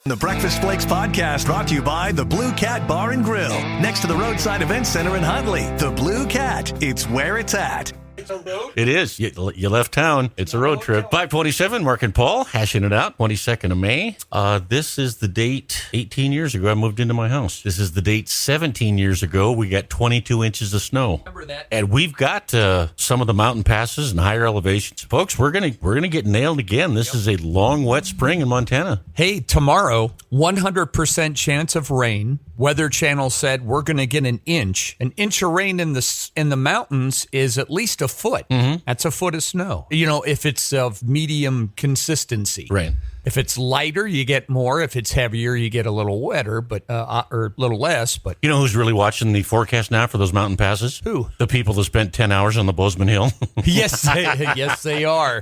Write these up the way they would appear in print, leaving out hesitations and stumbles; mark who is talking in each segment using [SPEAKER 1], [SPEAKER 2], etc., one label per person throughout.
[SPEAKER 1] The Breakfast Flakes podcast brought to you by the Blue Cat Bar and Grill, next to the Roadside Event Center in Huntley. The Blue Cat, it's where it's at.
[SPEAKER 2] It is. You left town. It's a road trip. 527, Mark and Paul, hashing it out. 22nd of May. This is the date 18 years ago I moved into my house. This is the date 17 years ago we got 22 inches of snow.
[SPEAKER 3] Remember that? And
[SPEAKER 2] we've got some of the mountain passes and higher elevations. Folks, we're gonna get nailed again. This is a long, wet spring in Montana.
[SPEAKER 3] Hey, tomorrow, 100% chance of rain. Weather Channel said we're going to get an inch. An inch of rain in the mountains is at least a foot. Mm-hmm. That's a foot of snow. You know, if it's of medium consistency.
[SPEAKER 2] Right.
[SPEAKER 3] If it's lighter, you get more. If it's heavier, you get a little wetter, but or a little less. But
[SPEAKER 2] you know who's really watching the forecast now for those mountain passes?
[SPEAKER 3] Who?
[SPEAKER 2] The people that spent 10 hours on the Bozeman Hill.
[SPEAKER 3] Yes, they are.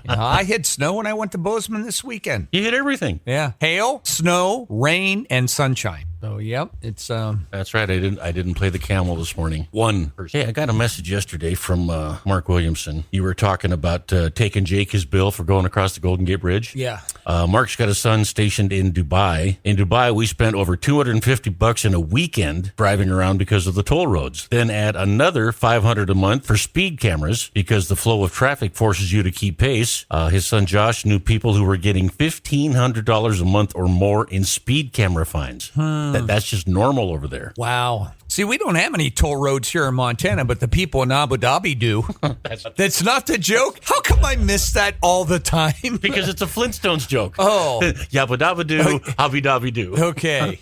[SPEAKER 3] I hit snow when I went to Bozeman this weekend.
[SPEAKER 2] You hit everything.
[SPEAKER 3] Yeah, hail, snow, rain, and sunshine. So, yep, it's
[SPEAKER 2] That's right. I didn't play the camel this morning. One person. Hey, I got a message yesterday from Mark Williamson. You were talking about taking Jake his bill for going across the Golden Gate Bridge.
[SPEAKER 3] Yeah.
[SPEAKER 2] Mark's got a son stationed in Dubai. In Dubai, we spent over $250 in a weekend driving around because of the toll roads. Then add another $500 a month for speed cameras because the flow of traffic forces you to keep pace. His son Josh knew people who were getting $1,500 a month or more in speed camera fines. That's just normal over there.
[SPEAKER 3] Wow. See, we don't have any toll roads here in Montana, but the people in Abu Dhabi do. That's not the joke? How come I miss that all the time?
[SPEAKER 2] Because it's a Flintstones joke.
[SPEAKER 3] Oh.
[SPEAKER 2] Yabba dabba doo, Abu Dhabi doo.
[SPEAKER 3] Okay.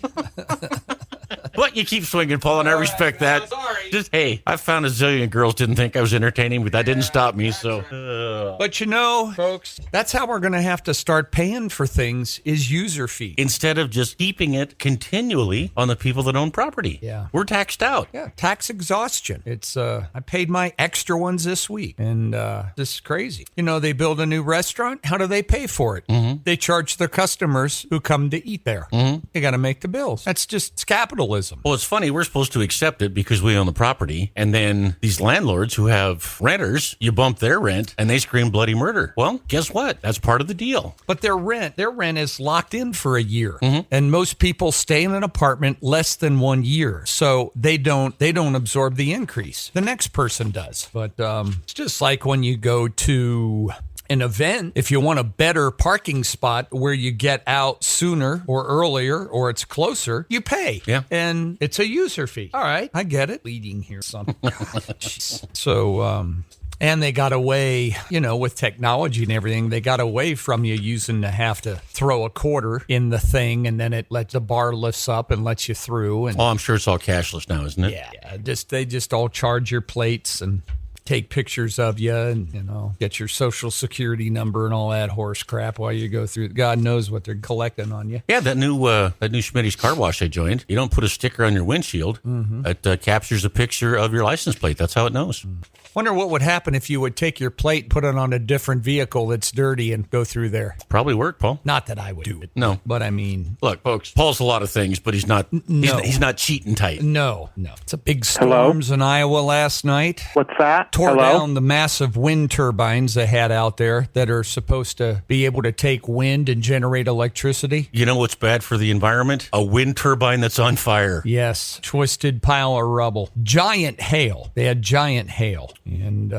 [SPEAKER 2] But you keep swinging, Paul, and I respect that.
[SPEAKER 3] Sorry.
[SPEAKER 2] Just, hey, I found a zillion girls didn't think I was entertaining, but that didn't stop me, so.
[SPEAKER 3] But you know, folks, that's how we're going to have to start paying for things is user fee.
[SPEAKER 2] Instead of just keeping it continually on the people that own property.
[SPEAKER 3] Yeah.
[SPEAKER 2] We're taxed out.
[SPEAKER 3] Yeah, tax exhaustion. It's, I paid my extra ones this week, and this is crazy. You know, they build a new restaurant. How do they pay for it? Mm-hmm. They charge their customers who come to eat there. Mm-hmm. They got to make the bills. That's just it's capitalism.
[SPEAKER 2] Well, it's funny. We're supposed to accept it because we own the property. And then these landlords who have renters, you bump their rent and they scream bloody murder. Well, guess what? That's part of the deal.
[SPEAKER 3] But their rent is locked in for a year. Mm-hmm. And most people stay in an apartment less than 1 year. So they don't absorb the increase. The next person does. But it's just like when you go to an event, if you want a better parking spot where you get out sooner or earlier or it's closer, you pay.
[SPEAKER 2] Yeah.
[SPEAKER 3] And it's a user fee. All right, I get it. Leading here, something. So, and they got away, you know, with technology and everything, they got away from you using to have to throw a quarter in the thing and then it lets the bar lifts up and lets you through. And
[SPEAKER 2] oh, I'm sure it's all cashless now, isn't it?
[SPEAKER 3] Yeah. They just all charge your plates and take pictures of you and, you know, get your social security number and all that horse crap while you go through. God knows what they're collecting on you.
[SPEAKER 2] Yeah, that new Schmitty's car wash I joined, you don't put a sticker on your windshield. Mm-hmm. It captures a picture of your license plate. That's how it knows.
[SPEAKER 3] Wonder what would happen if you would take your plate, put it on a different vehicle that's dirty and go through there.
[SPEAKER 2] Probably work, Paul.
[SPEAKER 3] Not that I would do it.
[SPEAKER 2] No.
[SPEAKER 3] But I mean,
[SPEAKER 2] look, folks, Paul's a lot of things, but he's not he's not cheating tight.
[SPEAKER 3] No. It's a big storms in Iowa last night.
[SPEAKER 4] What's that?
[SPEAKER 3] Tore down the massive wind turbines they had out there that are supposed to be able to take wind and generate electricity.
[SPEAKER 2] You know what's bad for the environment? A wind turbine that's on fire.
[SPEAKER 3] Yes. Twisted pile of rubble. Giant hail. They had giant hail. And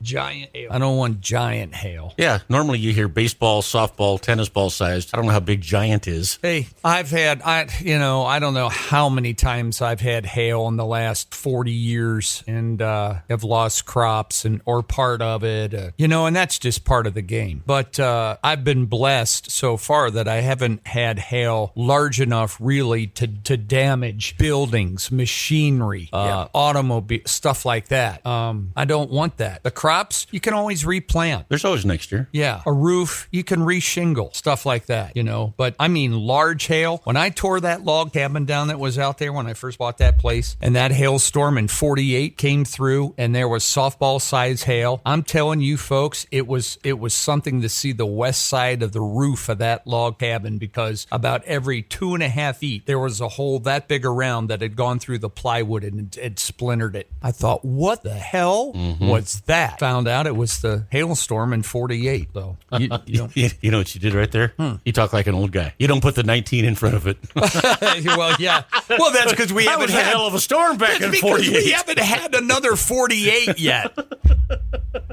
[SPEAKER 3] giant hail. I don't want giant hail.
[SPEAKER 2] Yeah. Normally you hear baseball, softball, tennis ball sized. I don't know how big giant is.
[SPEAKER 3] Hey, I don't know how many times I've had hail in the last 40 years and have lost crops or part of it, and that's just part of the game. But I've been blessed so far that I haven't had hail large enough really to damage buildings, machinery, automobile, stuff like that. I don't want that. The crops, you can always replant.
[SPEAKER 2] There's always next year.
[SPEAKER 3] Yeah. A roof, you can reshingle, stuff like that, But I mean, large hail. When I tore that log cabin down that was out there when I first bought that place, and that hailstorm in 48 came through, and there was soft softball size hail. I'm telling you folks, it was something to see the west side of the roof of that log cabin, because about every 2.5 feet there was a hole that big around that had gone through the plywood and it splintered it. I thought, what the hell was that? Found out it was the hailstorm in 48. So you know.
[SPEAKER 2] You know what you did right there? You talk like an old guy. You don't put the 19 in front of it.
[SPEAKER 3] Well, yeah. Well, that's because we
[SPEAKER 2] that
[SPEAKER 3] haven't
[SPEAKER 2] was a
[SPEAKER 3] had
[SPEAKER 2] hell of a storm back in 48.
[SPEAKER 3] We haven't had another 48 yet.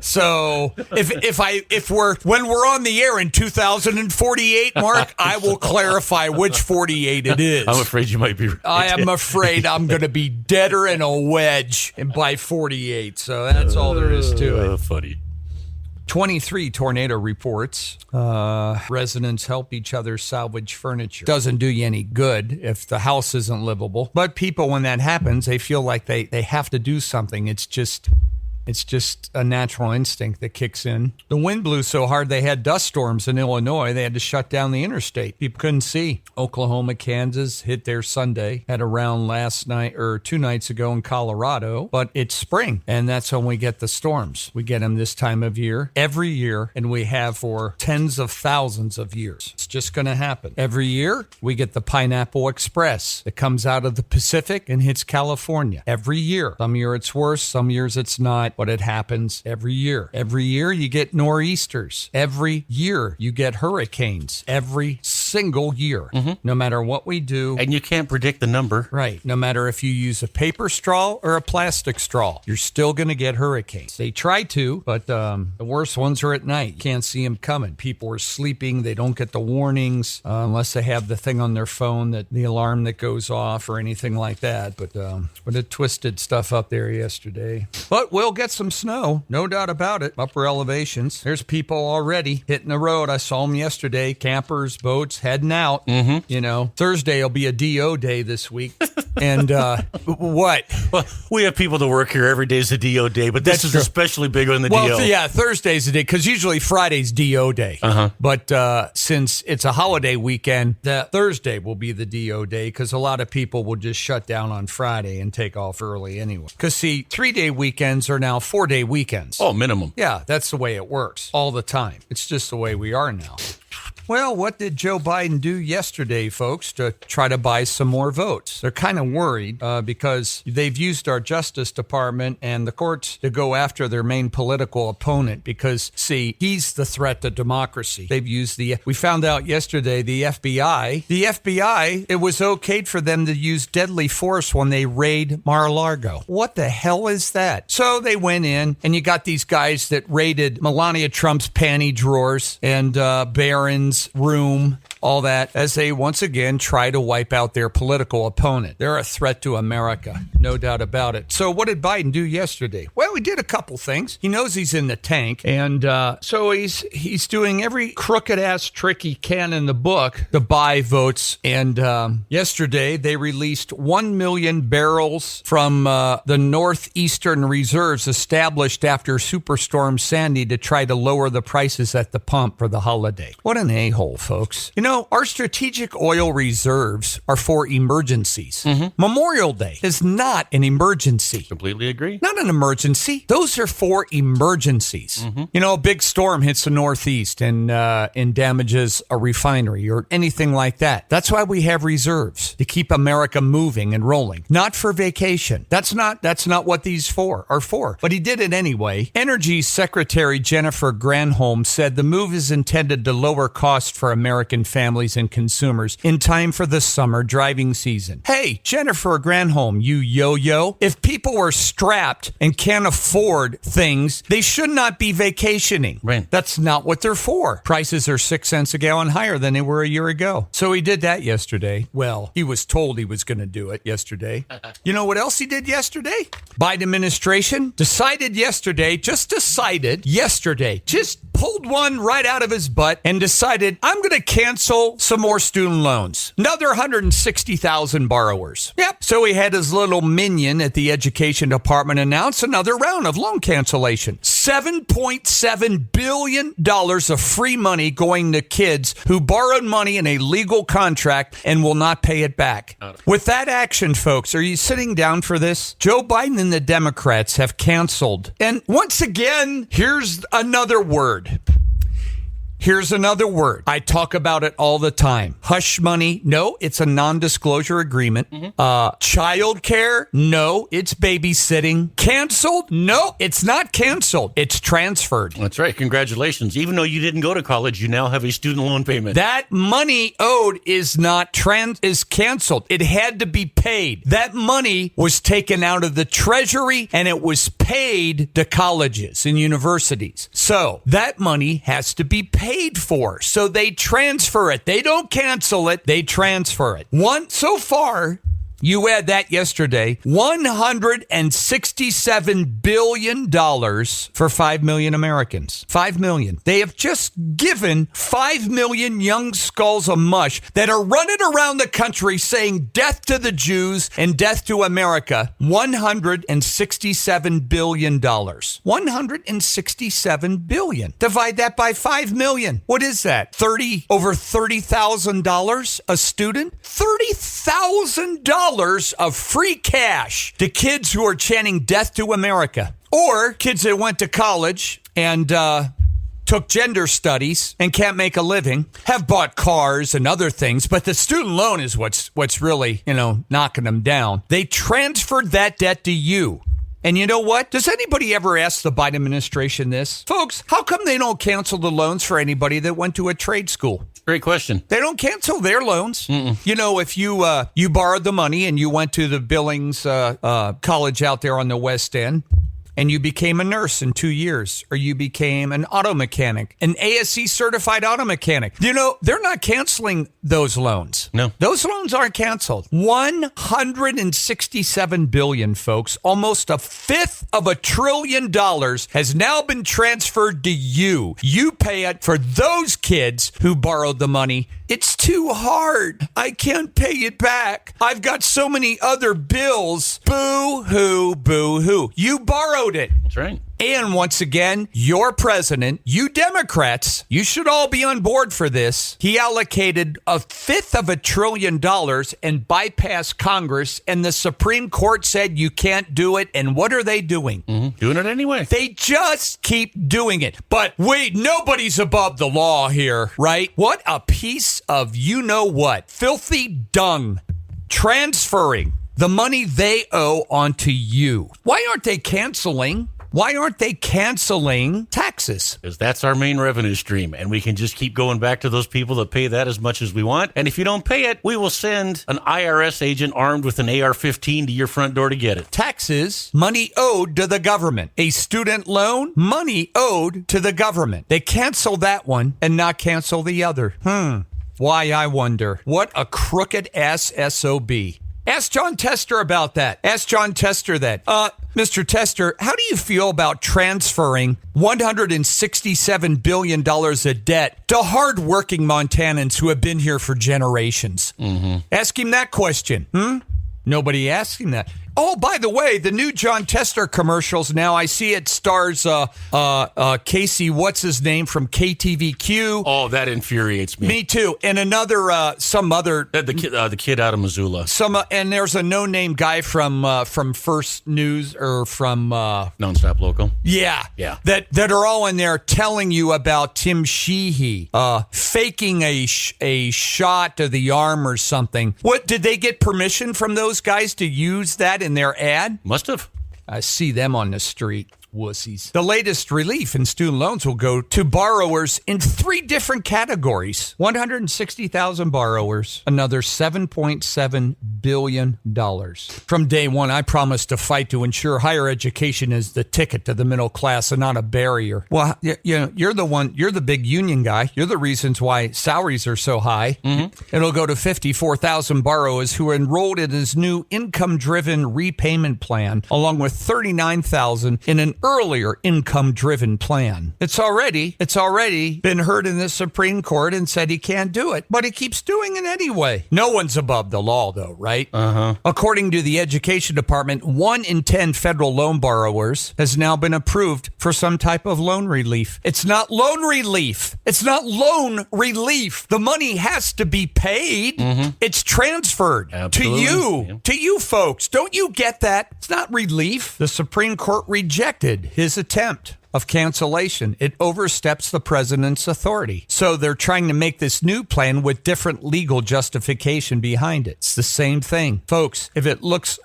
[SPEAKER 3] So when we're on the air in 2048, Mark, I will clarify which 48 it is.
[SPEAKER 2] I'm afraid you might be right.
[SPEAKER 3] I am afraid I'm going to be deader in a wedge by 48. So that's all there is to it.
[SPEAKER 2] Funny.
[SPEAKER 3] 23 tornado reports. Residents help each other salvage furniture. Doesn't do you any good if the house isn't livable. But people, when that happens, they feel like they have to do something. It's just a natural instinct that kicks in. The wind blew so hard they had dust storms in Illinois. They had to shut down the interstate. People couldn't see. Oklahoma, Kansas hit their Sunday. Had a round last night or 2 nights ago in Colorado. But it's spring, and that's when we get the storms. We get them this time of year, every year, and we have for tens of thousands of years. It's just going to happen. Every year, we get the Pineapple Express that comes out of the Pacific and hits California. Every year. Some year it's worse, some years it's not. But it happens every year. Every year you get nor'easters. Every year you get hurricanes. Every single year. No matter what we do.
[SPEAKER 2] And you can't predict the number.
[SPEAKER 3] Right. No matter if you use a paper straw or a plastic straw, you're still going to get hurricanes. They try to, but the worst ones are at night. You can't see them coming. People are sleeping. They don't get the warnings unless they have the thing on their phone, that the alarm that goes off or anything like that. But it twisted stuff up there yesterday. But we'll get some snow, no doubt about it. Upper elevations. There's people already hitting the road. I saw them yesterday. Campers, boats heading out. You know, Thursday will be a DO day this week. And what?
[SPEAKER 2] Well, we have people that work here every day is a DO day, but this is especially big on the DO.
[SPEAKER 3] Well, yeah, Thursday's the day, because usually Friday's DO day. But since it's a holiday weekend, that Thursday will be the DO day, because a lot of people will just shut down on Friday and take off early anyway. Because, see, 3-day weekends are now 4-day weekends.
[SPEAKER 2] Oh, minimum.
[SPEAKER 3] Yeah, that's the way it works all the time. It's just the way we are now. Well, what did Joe Biden do yesterday, folks, to try to buy some more votes? They're kind of worried because they've used our Justice Department and the courts to go after their main political opponent because, see, he's the threat to democracy. They've used we found out yesterday, the FBI, it was okayed for them to use deadly force when they raid Mar-a-Lago. What the hell is that? So they went in, and you got these guys that raided Melania Trump's panty drawers and Barron's room, all that, as they once again try to wipe out their political opponent. They're a threat to America, no doubt about it. So what did Biden do yesterday? Well, he did a couple things. He knows he's in the tank, and so he's doing every crooked-ass trick he can in the book to buy votes. And yesterday, they released 1 million barrels from the northeastern reserves established after Superstorm Sandy to try to lower the prices at the pump for the holiday. What an a-hole, folks. You know, our strategic oil reserves are for emergencies. Memorial Day is not an emergency.
[SPEAKER 2] Completely agree.
[SPEAKER 3] Not an emergency. Those are for emergencies. You know, a big storm hits the Northeast and damages a refinery or anything like that. That's why we have reserves, to keep America moving and rolling. Not for vacation. That's not what these are for. But he did it anyway. Energy Secretary Jennifer Granholm said the move is intended to lower costs for American families and consumers in time for the summer driving season. Hey, Jennifer Granholm, you yo-yo. If people are strapped and can't afford things, they should not be vacationing.
[SPEAKER 2] Right.
[SPEAKER 3] That's not what they're for. Prices are 6 cents a gallon higher than they were a year ago. So he did that yesterday. Well, he was told he was going to do it yesterday. You know what else he did yesterday? Biden administration decided yesterday, just pulled one right out of his butt and decided, I'm going to cancel some more student loans. Another 160,000 borrowers. Yep. So he had his little minion at the education department announce another round of loan cancellation. $7.7 billion of free money going to kids who borrowed money in a legal contract and will not pay it back. With that action, folks, are you sitting down for this? Joe Biden and the Democrats have canceled. And once again, here's another word. Here's another word. I talk about it all the time. Hush money. No, it's a non-disclosure agreement. Child care. No, it's babysitting. Canceled. No, it's not canceled. It's transferred.
[SPEAKER 2] That's right. Congratulations. Even though you didn't go to college, you now have a student loan payment.
[SPEAKER 3] That money owed is not is canceled. It had to be paid. That money was taken out of the Treasury and it was paid to colleges and universities. So that money has to be paid for. So they transfer it. They don't cancel it. They transfer it. So far, you had that yesterday, $167 billion for 5 million Americans. 5 million. They have just given 5 million young skulls of mush that are running around the country saying death to the Jews and death to America. $167 billion. $167 billion. Divide that by 5 million. What is that? Over $30,000 a student? $30,000 of free cash to kids who are chanting death to America, or kids that went to college and took gender studies and can't make a living, have bought cars and other things, but the student loan is what's really, knocking them down. They transferred that debt to you. And you know what? Does anybody ever ask the Biden administration this? Folks, how come they don't cancel the loans for anybody that went to a trade school?
[SPEAKER 2] Great question.
[SPEAKER 3] They don't cancel their loans. If you borrowed the money and you went to the Billings college out there on the West End, and you became a nurse in 2 years, or you became an auto mechanic, an ASE certified auto mechanic. They're not canceling those loans.
[SPEAKER 2] No.
[SPEAKER 3] Those loans aren't canceled. $167 billion, folks, almost a fifth of $1 trillion has now been transferred to you. You pay it for those kids who borrowed the money. It's too hard. I can't pay it back. I've got so many other bills. Boo-hoo, boo-hoo. You borrowed it.
[SPEAKER 2] That's right.
[SPEAKER 3] And once again, your president, you Democrats, you should all be on board for this. He allocated a fifth of $1 trillion and bypassed Congress, and the Supreme Court said you can't do it. And what are they doing?
[SPEAKER 2] Doing it anyway.
[SPEAKER 3] They just keep doing it. But wait, nobody's above the law here, right? What a piece of you-know-what. Filthy dung. Transferring the money they owe onto you. Why aren't they canceling? Why aren't they canceling taxes?
[SPEAKER 2] Because that's our main revenue stream, and we can just keep going back to those people that pay that as much as we want. And if you don't pay it, we will send an IRS agent armed with an AR-15 to your front door to get it.
[SPEAKER 3] Taxes, money owed to the government. A student loan, money owed to the government. They cancel that one and not cancel the other. Why, I wonder. What a crooked ass SOB. Ask John Tester about that. Ask John Tester that. Mr. Tester, how do you feel about transferring $167 billion of debt to hardworking Montanans who have been here for generations? Ask him that question. Nobody asked him that. Oh, by the way, the new John Tester commercials now, I see it stars Casey, what's his name, from KTVQ.
[SPEAKER 2] Oh, that infuriates me.
[SPEAKER 3] Me too. And another, some other...
[SPEAKER 2] The kid out of Missoula.
[SPEAKER 3] And there's a no-name guy from First News or from...
[SPEAKER 2] Nonstop Local.
[SPEAKER 3] Yeah. That are all in there telling you about Tim Sheehy faking a shot to the arm or something. What, did they get permission from those guys to use that in their ad?
[SPEAKER 2] Must have.
[SPEAKER 3] I see them on the street. Wussies. The latest relief in student loans will go to borrowers in 3 different categories. 160,000 borrowers, another $7.7 billion. From day one, I promised to fight to ensure higher education is the ticket to the middle class and not a barrier. Well, you're the big union guy. You're the reasons why salaries are so high. It'll go to 54,000 borrowers who are enrolled in his new income-driven repayment plan, along with 39,000 in an earlier income-driven plan. It's already been heard in the Supreme Court and said he can't do it, but he keeps doing it anyway. No one's above the law, though, right? According to the Education Department, 1 in 10 federal loan borrowers has now been approved for some type of loan relief. It's not loan relief. It's not loan relief. The money has to be paid. It's transferred to you folks. Don't you get that? It's not relief. The Supreme Court rejected his attempt of cancellation. It oversteps the president's authority. So they're trying to make this new plan with different legal justification behind it. It's the same thing. Folks, if it looks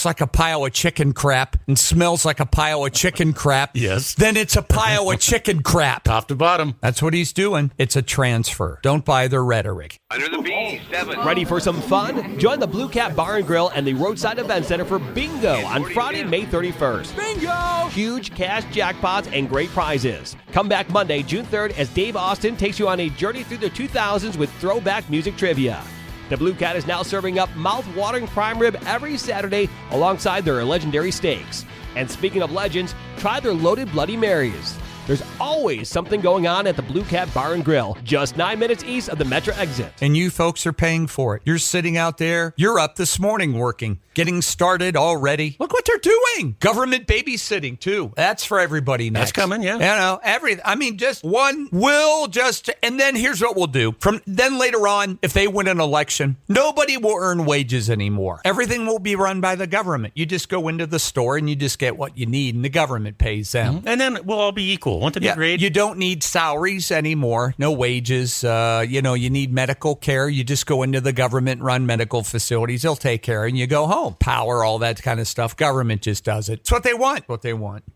[SPEAKER 3] like a pile of chicken crap and smells like a pile of chicken crap,
[SPEAKER 2] yes,
[SPEAKER 3] then it's a pile of chicken crap.
[SPEAKER 2] Top to bottom.
[SPEAKER 3] That's what he's doing. It's a transfer. Don't buy their rhetoric.
[SPEAKER 4] Under the B7.
[SPEAKER 5] Ready for some fun? Join the Blue Cat Bar and Grill and the Roadside Event Center for Bingo on Friday, May 31st. Bingo! Huge cash jackpots and great prizes. Come back Monday, June 3rd, as Dave Austin takes you on a journey through the 2000s with throwback music trivia. The Blue Cat is now serving up mouth-watering prime rib every Saturday alongside their legendary steaks. And speaking of legends, try their loaded Bloody Marys. There's always something going on at the Blue Cat Bar and Grill, just 9 minutes east of the Metro exit.
[SPEAKER 3] And you folks are paying for it. You're sitting out there. You're up this morning working, getting started already. Look what they're doing. Government babysitting, too. That's for everybody next.
[SPEAKER 2] That's coming, yeah.
[SPEAKER 3] You know, just one will just, and then here's what we'll do. Then later on, if they win an election, nobody will earn wages anymore. Everything will be run by the government. You just go into the store and you just get what you need, and the government pays them.
[SPEAKER 2] And then we'll all be equal. Want to degrade?
[SPEAKER 3] You don't need salaries anymore. No wages. You need medical care. You just go into the government-run medical facilities. They'll take care and you go home. Power, all that kind of stuff. Government just does it. It's what they want.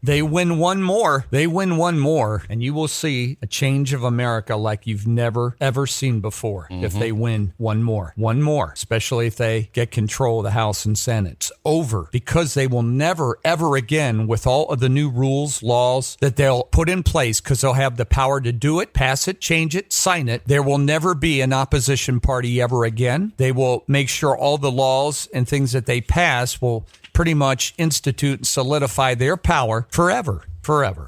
[SPEAKER 3] They win one more. And you will see a change of America like you've never, ever seen before if they win one more. One more, especially if they get control of the House and Senate. It's over because they will never, ever again, with all of the new rules, laws that they'll put in place, because they'll have the power to do it, pass it, change it, sign it. There will never be an opposition party ever again. They will make sure all the laws and things that they pass will pretty much institute and solidify their power forever.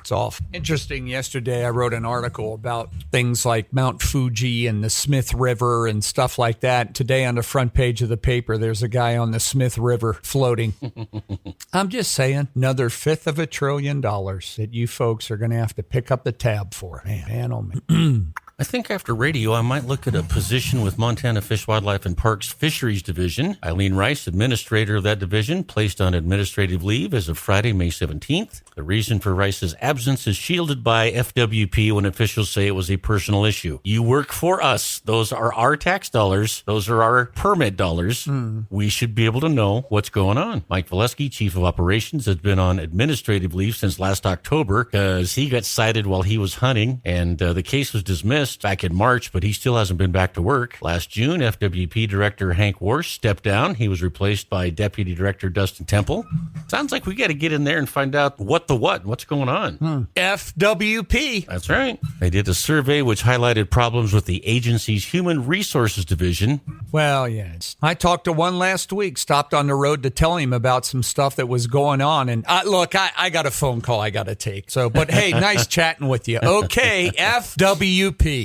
[SPEAKER 3] It's off. Interesting. Yesterday, I wrote an article about things like Mount Fuji and the Smith River and stuff like that. Today, on the front page of the paper, there's a guy on the Smith River floating. I'm just saying, another $500 billion that you folks are going to have to pick up the tab for. Man, oh man.
[SPEAKER 2] I think after radio, I might look at a position with Montana Fish, Wildlife, and Parks Fisheries Division. Eileen Rice, administrator of that division, placed on administrative leave as of Friday, May 17th. The reason for Rice's absence is shielded by FWP when officials say it was a personal issue. You work for us. Those are our tax dollars. Those are our permit dollars. We should be able to know what's going on. Mike Valesky, chief of operations, has been on administrative leave since last October because he got cited while he was hunting, and the case was dismissed back in March, but he still hasn't been back to work. Last June, FWP Director Hank Warsh stepped down. He was replaced by Deputy Director Dustin Temple. Sounds like we got to get in there and find out what's going on.
[SPEAKER 3] FWP.
[SPEAKER 2] That's right. They did a survey which highlighted problems with the agency's Human Resources Division.
[SPEAKER 3] Well, yes. I talked to one last week, stopped on the road to tell him about some stuff that was going on. And I got a phone call I got to take. But hey, nice chatting with you. Okay, FWP.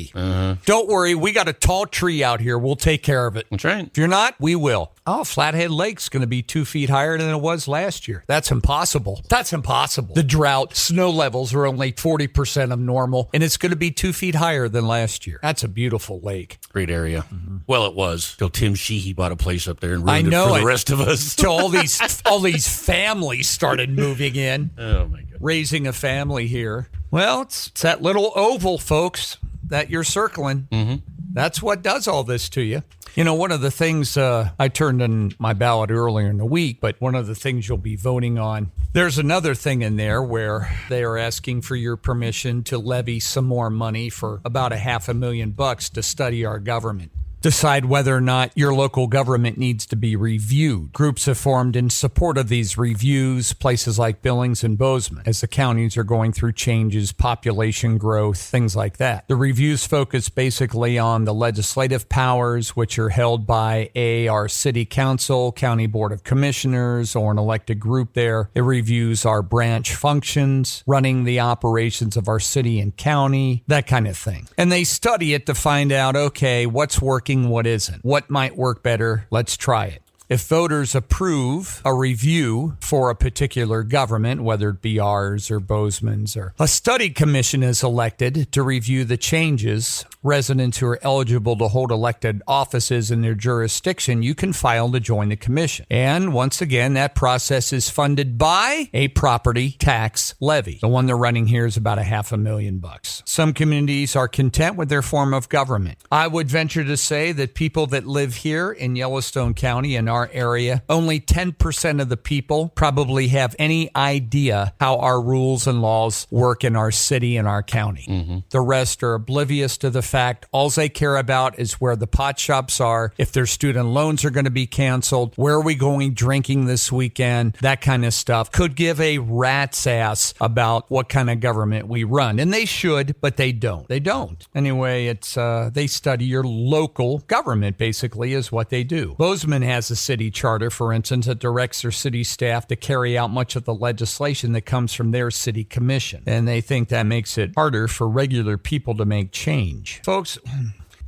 [SPEAKER 3] Don't worry, we got a tall tree out here. We'll take care of it.
[SPEAKER 2] That's right.
[SPEAKER 3] If you're not, we will. Oh, Flathead Lake's going to be 2 feet higher than it was last year. That's impossible. The drought, snow levels are only 40% of normal, and it's going to be 2 feet higher than last year. That's a beautiful lake.
[SPEAKER 2] Great area. Well, it was till Tim Sheehy bought a place up there and ruined it for the rest of us.
[SPEAKER 3] Till all these families started moving in.
[SPEAKER 2] Oh my God.
[SPEAKER 3] Raising a family here. Well, it's that little oval, folks, that you're circling. That's what does all this to you. You know, one of the things I turned in my ballot earlier in the week, but one of the things you'll be voting on, there's another thing in there where they are asking for your permission to levy some more money for about $500,000 to study our government. decide whether or not your local government needs to be reviewed. Groups have formed in support of these reviews, places like Billings and Bozeman, as the counties are going through changes, population growth, things like that. The reviews focus basically on the legislative powers, which are held by our city council, county board of commissioners, or an elected group there. It reviews our branch functions, running the operations of our city and county, that kind of thing. And they study it to find out, okay, what's working, what isn't, what might work better, let's try it. If voters approve a review for a particular government, whether it be ours or Bozeman's, or a study commission is elected to review the changes, residents who are eligible to hold elected offices in their jurisdiction, you can file to join the commission. And once again, that process is funded by a property tax levy. The one they're running here is about $500,000. Some communities are content with their form of government. I would venture to say that people that live here in Yellowstone County in our area, only 10% of the people probably have any idea how our rules and laws work in our city and our county. Mm-hmm. The rest are oblivious to the fact. All they care about is where the pot shops are, if their student loans are going to be canceled, where are we going drinking this weekend, that kind of stuff. Could give a rat's ass about what kind of government we run. And they should, but they don't. They don't. Anyway, it's they study your local government, basically, is what they do. Bozeman has a city charter, for instance, that directs their city staff to carry out much of the legislation that comes from their city commission. And they think that makes it harder for regular people to make change. Folks,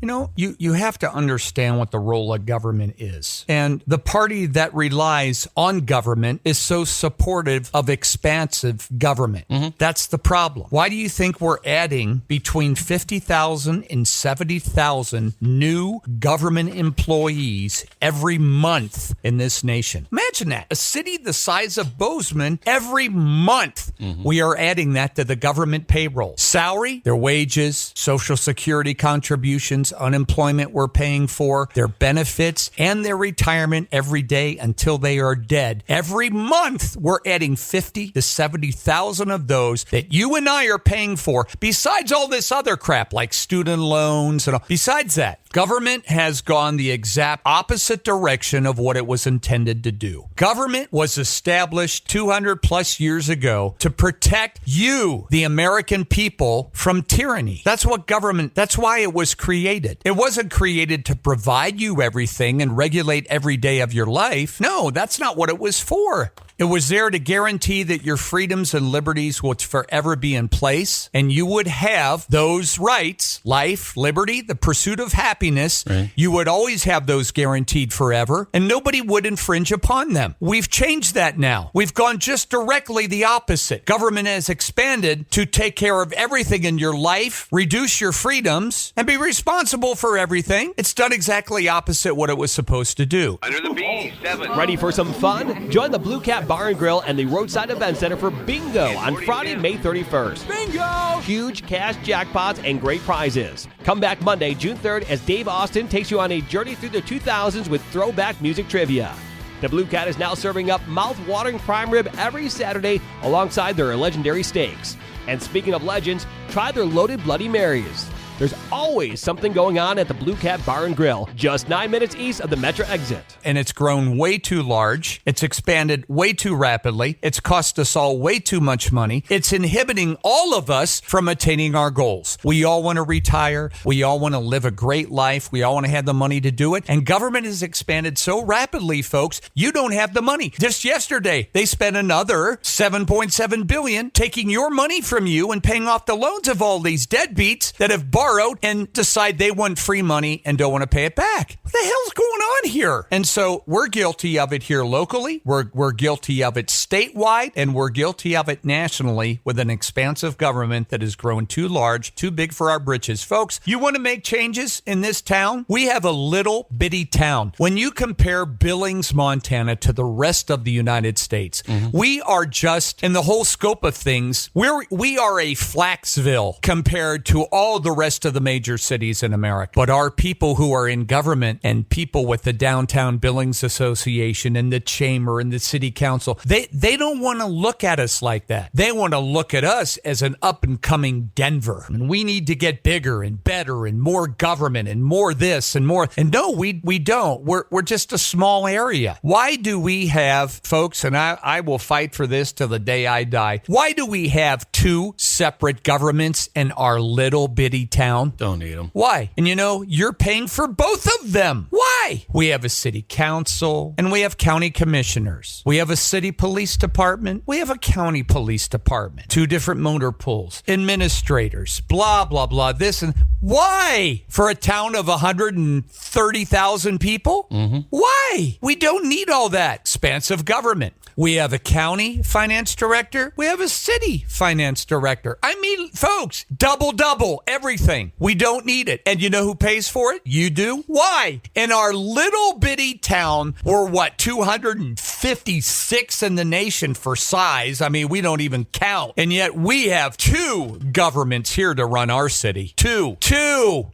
[SPEAKER 3] you know, you have to understand what the role of government is. And the party that relies on government is so supportive of expansive government. Mm-hmm. That's the problem. Why do you think we're adding between 50,000 and 70,000 new government employees every month in this nation? Imagine that. A city the size of Bozeman, every month we are adding that to the government payroll. Salary, their wages, Social Security contributions, unemployment we're paying for, their benefits, and their retirement every day until they are dead. Every month, we're adding 50 to 70,000 of those that you and I are paying for, besides all this other crap like student loans and all. Besides that, government has gone the exact opposite direction of what it was intended to do. Government was established 200 plus years ago to protect you, the American people, from tyranny. That's why it was created. It wasn't created to provide you everything and regulate every day of your life. No, that's not what it was for. It was there to guarantee that your freedoms and liberties would forever be in place, and you would have those rights, life, liberty, the pursuit of happiness. Right. You would always have those guaranteed forever, and nobody would infringe upon them. We've changed that now. We've gone just directly the opposite. Government has expanded to take care of everything in your life, reduce your freedoms, and be responsible for everything. It's done exactly opposite what it was supposed to do.
[SPEAKER 4] Under the B7.
[SPEAKER 5] Ready for some fun? Join the Blue Cat Bar and Grill and the Roadside Event Center for Bingo on Friday, May 31st.
[SPEAKER 3] Bingo!
[SPEAKER 5] Huge cash jackpots and great prizes. Come back Monday, June 3rd, as Dave Austin takes you on a journey through the 2000s with throwback music trivia. The Blue Cat is now serving up mouth-watering prime rib every Saturday alongside their legendary steaks. And speaking of legends, try their loaded Bloody Marys. There's always something going on at the Blue Cat Bar and Grill, just 9 minutes east of the Metro exit.
[SPEAKER 3] And it's grown way too large. It's expanded way too rapidly. It's cost us all way too much money. It's inhibiting all of us from attaining our goals. We all want to retire. We all want to live a great life. We all want to have the money to do it. And government has expanded so rapidly, folks, you don't have the money. Just yesterday, they spent another $7.7 billion taking your money from you and paying off the loans of all these deadbeats that have borrowed and decide they want free money and don't want to pay it back. What the hell's going on here? And so we're guilty of it here locally. We're guilty of it statewide, and we're guilty of it nationally with an expansive government that has grown too large, too big for our britches. Folks, you want to make changes in this town? We have a little bitty town. When you compare Billings, Montana to the rest of the United States, we are just, in the whole scope of things, we are a Flaxville compared to all the rest rest of the major cities in America. But our people who are in government and people with the Downtown Billings Association and the Chamber and the City Council, they don't want to look at us like that. They want to look at us as an up-and-coming Denver. And we need to get bigger and better and more government and more this and more. And no, we don't. We're just a small area. Why do we have, folks, and I will fight for this till the day I die, why do we have two separate governments in our little bitty town?
[SPEAKER 2] Don't need them.
[SPEAKER 3] Why? And you're paying for both of them. Why? We have a city council and we have county commissioners. We have a city police department. We have a county police department. Two different motor pools, administrators, blah, blah, blah, this and why? For a town of 130,000 people? Why? We don't need all that expansive government. We have a county finance director. We have a city finance director. I mean, folks, double, everything. We don't need it. And you know who pays for it? You do. Why? In our little bitty town, we're 256 in the nation for size. I mean, we don't even count. And yet we have two governments here to run our city. Two.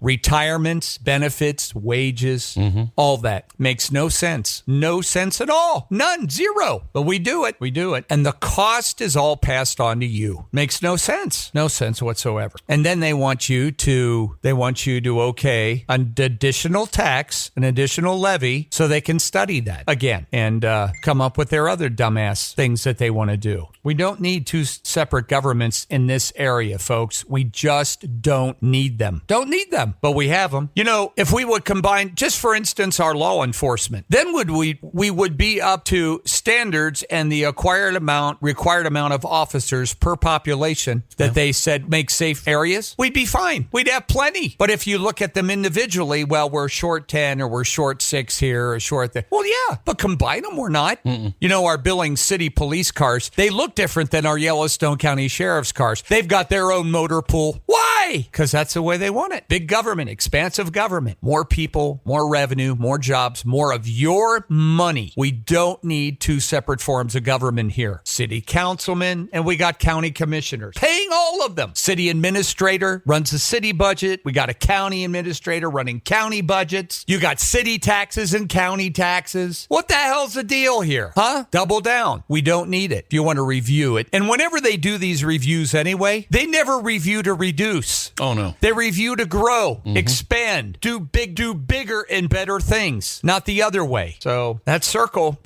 [SPEAKER 3] Retirements, benefits, wages, all that. Makes no sense. No sense at all. None. Zero. But we do it. And the cost is all passed on to you. Makes no sense. No sense whatsoever. And then they want you to okay an additional tax, an additional levy, so they can study that again and come up with their other dumbass things that they want to do. We don't need two separate governments in this area, folks. We just don't need them. Don't need them, but we have them. If we would combine, just for instance, our law enforcement, then we would be up to standards and the required amount of officers per population that they said make safe areas. We'd be fine. We'd have plenty. But if you look at them individually, well, we're short 10 or we're short 6 here or short there. Well, yeah, but combine them, we're not. Our Billings City police cars, they look different than our Yellowstone County Sheriff's cars. They've got their own motor pool. Why? Because that's the way they want it. Big government, expansive government, more people, more revenue, more jobs, more of your money. We don't need two separate forms of government here. City councilmen, and we got county commissioners. Paying all of them. City administrator runs the city budget. We got a county administrator running county budgets. You got city taxes and county taxes. What the hell's the deal here? Huh? Double down. We don't need it. If you want to review it. And whenever they do these reviews anyway, they never review to reduce.
[SPEAKER 2] Oh, no.
[SPEAKER 3] They review to grow, expand, do bigger and better things, not the other way. So that circle,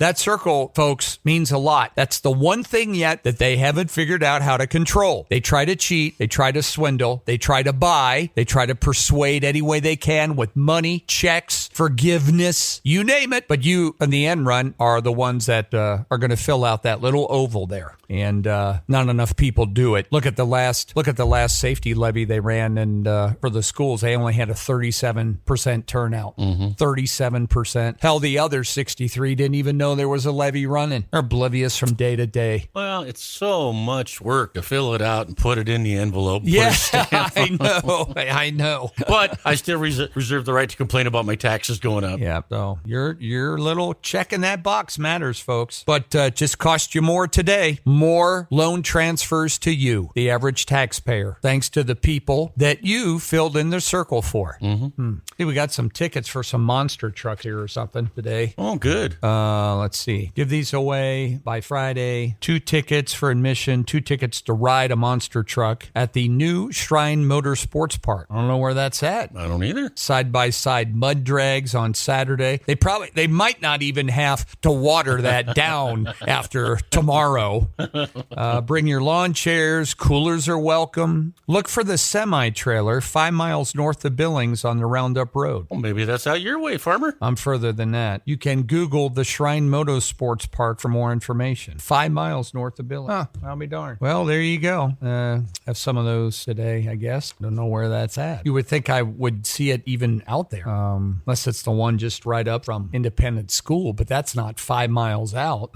[SPEAKER 3] folks, means a lot. That's the one thing yet that they haven't figured out how to control. They try to cheat. They try to swindle. They try to buy. They try to persuade any way they can with money, checks, forgiveness, you name it. But you, in the end run, are the ones that are going to fill out that little oval there. And not enough people do it. Look at the last safety levy they ran, and for the schools, they only had a 37% turnout. 37%. Hell, the other 63 didn't even know there was a levy running. They're oblivious from day to day.
[SPEAKER 2] Well, it's so much work to fill it out and put it in the envelope.
[SPEAKER 3] Yeah, I know.
[SPEAKER 2] But I still reserve the right to complain about my taxes going up.
[SPEAKER 3] Yeah, so your little check in that box matters, folks. But just cost you more today. More loan transfers to you, the average taxpayer, thanks to the people that you filled in the circle for. Hey, we got some tickets for some monster truck here or something today.
[SPEAKER 2] Oh, good.
[SPEAKER 3] Let's see. Give these away by Friday. 2 tickets for admission, 2 tickets to ride a monster truck at the new Shrine Motorsports Park. I don't know where that's at.
[SPEAKER 2] I don't either.
[SPEAKER 3] Side-by-side mud drags on Saturday. They might not even have to water that down after tomorrow. Bring your lawn chairs. Coolers are welcome. Look for the semi-trailer 5 miles north of Billings on the Roundup Road.
[SPEAKER 2] Well, maybe that's out your way, farmer.
[SPEAKER 3] I'm further than that. You can Google the Shrine Motorsports Park for more information. 5 miles north of Billings. Huh, I'll be darned. Well, there you go. Have some of those today, I guess. Don't know where that's at. You would think I would see it even out there. Unless it's the one just right up from Independence School, but that's not 5 miles out.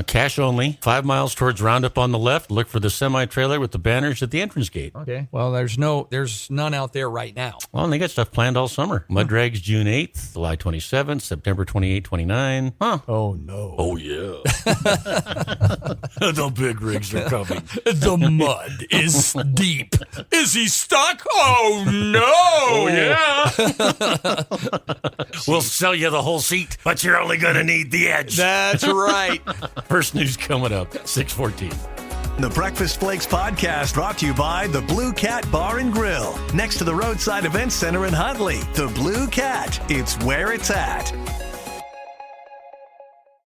[SPEAKER 2] Cash only. 5 miles towards Roundup on the left. Look for the semi-trailer with the banners at the entrance gate.
[SPEAKER 3] Okay. Well, there's none out there right now.
[SPEAKER 2] Well, and they got stuff planned all summer. Mud Drags June 8th, July 27th, September 28, 29. Huh.
[SPEAKER 3] Oh, no.
[SPEAKER 2] Oh, yeah. The big rigs are coming.
[SPEAKER 3] The mud is deep. Is he stuck? Oh, no.
[SPEAKER 2] Oh, yeah. We'll sell you the whole seat, but you're only going to need the edge.
[SPEAKER 3] That's right.
[SPEAKER 2] First news coming up, 6:14.
[SPEAKER 1] The Breakfast Flakes podcast brought to you by the Blue Cat Bar and Grill, next to the Roadside Event Center in Huntley. The Blue Cat, it's where it's at.